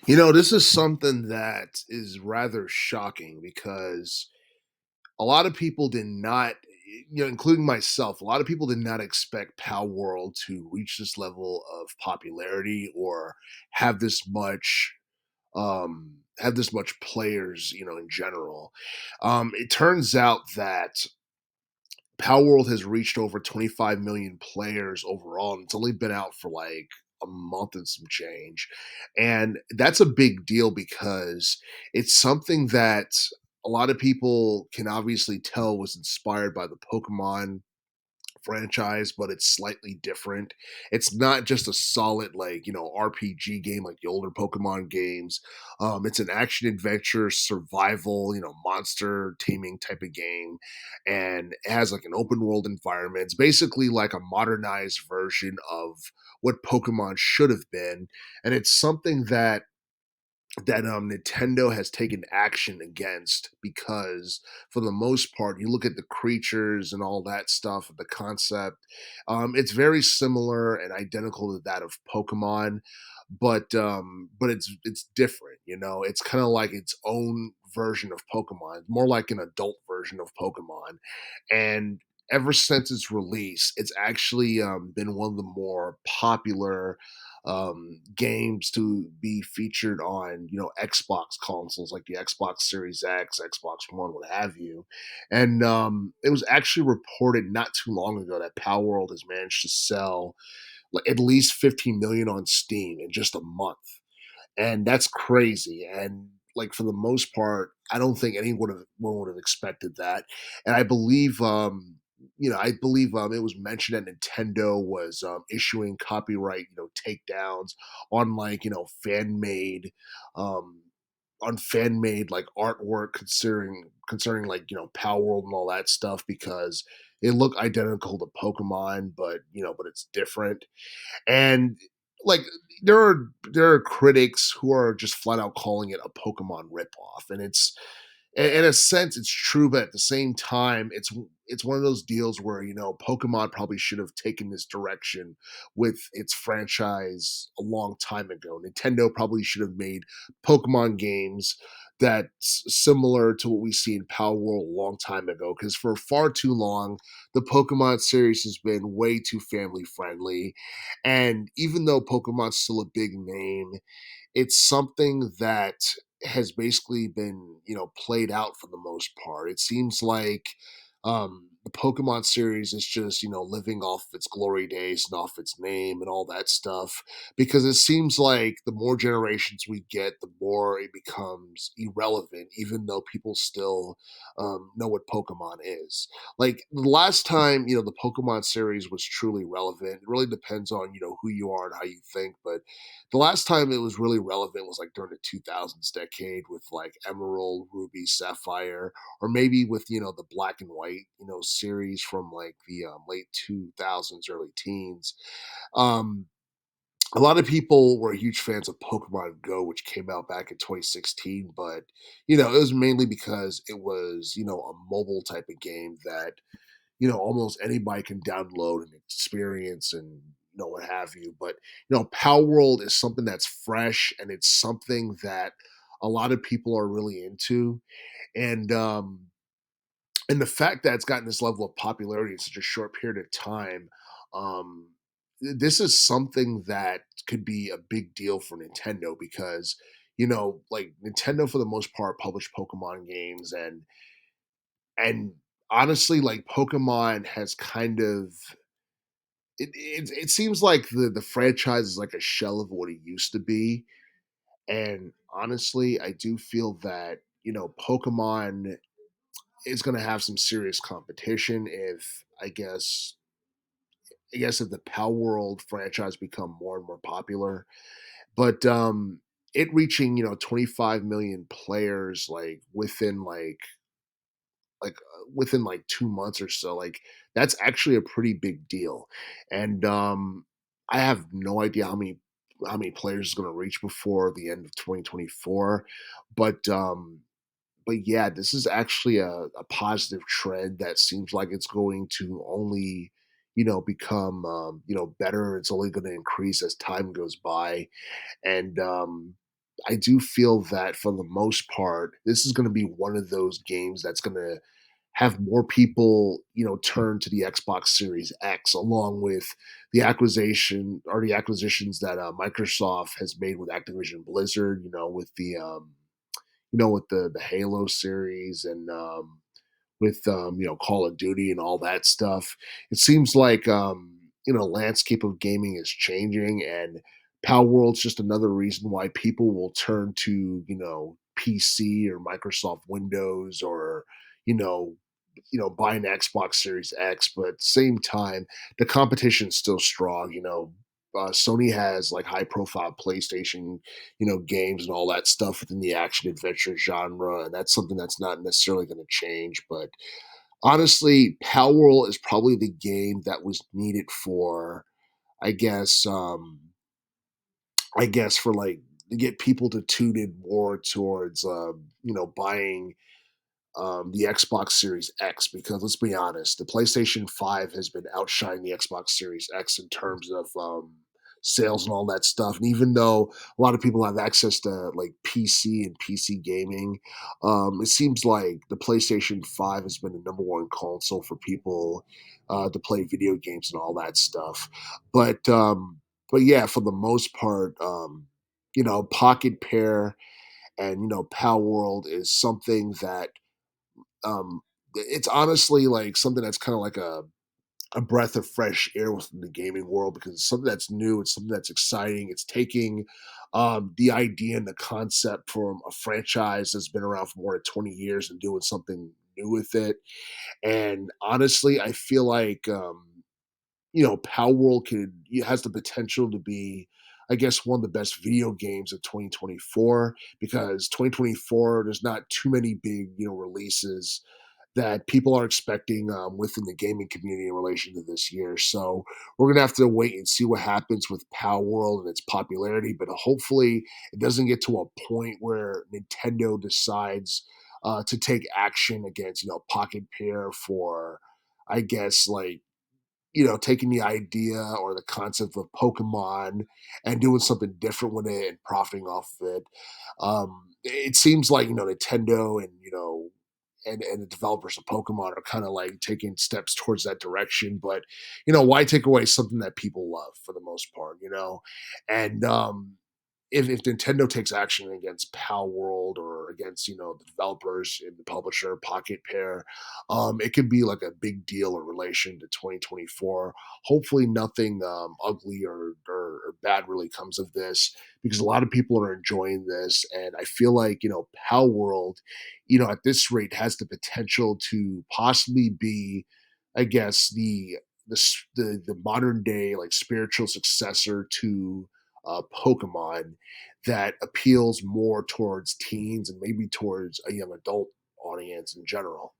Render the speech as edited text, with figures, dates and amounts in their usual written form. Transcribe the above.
This is something that is rather shocking because a lot of people did not, including myself, a lot of people did not expect Palworld to reach this level of popularity or have this much players, in general. It turns out that Palworld has reached over 25 million players overall, and it's only been out for like a month and some change. And that's a big deal because it's something that a lot of people can obviously tell was inspired by the Pokemon franchise, but it's slightly different. It's not just a solid RPG game like the older Pokemon games. It's an action adventure survival, monster taming type of game, and it has like an open world environment. It's basically like a modernized version of what Pokemon should have been, and it's something that Nintendo has taken action against because for the most part, you look at the creatures and all that stuff, the concept, it's very similar and identical to that of Pokemon, but it's different. It's kind of like its own version of Pokemon, more like an adult version of Pokemon, and ever since its release, it's actually been one of the more popular games to be featured on Xbox consoles like the Xbox Series X, Xbox One, what have you. And it was actually reported not too long ago that Palworld has managed to sell like at least 15 million on Steam in just a month, and that's crazy. And like for the most part, I don't think one would have expected that. And I believe it was mentioned that Nintendo was issuing copyright takedowns on like um, fan made like artwork concerning like Power World and all that stuff because it looked identical to Pokemon, but it's different. And like there are critics who are just flat out calling it a Pokemon ripoff, and in a sense it's true, but at the same time it's one of those deals where Pokemon probably should have taken this direction with its franchise a long time ago. Nintendo probably should have made Pokemon games that's similar to what we see in Power World a long time ago, because for far too long the Pokemon series has been way too family friendly. And even though Pokemon's still a big name, it's something that has basically been, played out for the most part. It seems like the Pokemon series is just, living off its glory days and off its name and all that stuff. Because it seems like the more generations we get, the more it becomes irrelevant, even though people still know what Pokemon is. Like the last time, the Pokemon series was truly relevant. It really depends on, who you are and how you think, but the last time it was really relevant was like during the 2000s decade with like Emerald, Ruby, Sapphire, or maybe with the Black and White series from like the late 2000s, early teens. Um, a lot of people were huge fans of Pokemon Go, which came out back in 2016, but it was mainly because it was a mobile type of game that almost anybody can download and experience and what have you. But Power World is something that's fresh and it's something that a lot of people are really into. And the fact that it's gotten this level of popularity in such a short period of time, um, this is something that could be a big deal for Nintendo because like Nintendo for the most part published Pokemon games, and honestly, like Pokemon has kind of it seems like the franchise is like a shell of what it used to be. And honestly, I do feel that Pokemon is going to have some serious competition if I guess if the Power World franchise become more and more popular. But it reaching 25 million players within like 2 months or so, like that's actually a pretty big deal. And I have no idea how many players is going to reach before the end of 2024, but yeah, this is actually a positive trend that seems like it's going to only become better. It's only going to increase as time goes by. And I do feel that for the most part, this is going to be one of those games that's going to have more people, turn to the Xbox Series X, along with the acquisitions that Microsoft has made with Activision Blizzard, with the Halo series and with Call of Duty and all that stuff. It seems like landscape of gaming is changing, and Power World's just another reason why people will turn to PC or Microsoft Windows or you know buy an Xbox Series X. But at the same time, the competition's still strong. Sony has like high profile PlayStation, games and all that stuff within the action adventure genre, and that's something that's not necessarily going to change. But honestly, Palworld is probably the game that was needed for, I guess, for like to get people to tune in more towards, buying the Xbox Series X, because let's be honest, the PlayStation 5 has been outshining the Xbox Series X in terms of sales and all that stuff. And even though a lot of people have access to like PC and PC gaming, it seems like the PlayStation 5 has been the number one console for people to play video games and all that stuff. But yeah, for the most part, Pocket Pair and Pal World is something that it's honestly like something that's kind of like a breath of fresh air within the gaming world, because it's something that's new, it's something that's exciting. It's taking the idea and the concept from a franchise that's been around for more than 20 years and doing something new with it. And honestly, I feel like Palworld has the potential to be, I guess, one of the best video games of 2024, because 2024 there's not too many big releases that people are expecting within the gaming community in relation to this year. So we're gonna have to wait and see what happens with Power World and its popularity. But hopefully, it doesn't get to a point where Nintendo decides to take action against Pocket Pair for, I guess, like taking the idea or the concept of Pokemon and doing something different with it and profiting off of it. It seems like Nintendo and and the developers of Pokemon are kind of like taking steps towards that direction. But why take away something that people love for the most part? And if Nintendo takes action against Pal World or against the developers and the publisher Pocket Pair, it could be like a big deal in relation to 2024. Hopefully, nothing ugly or bad really comes of this, because a lot of people are enjoying this, and I feel like Pal World, at this rate, has the potential to possibly be, I guess, the modern day like spiritual successor to Pokemon, that appeals more towards teens and maybe towards a young adult audience in general.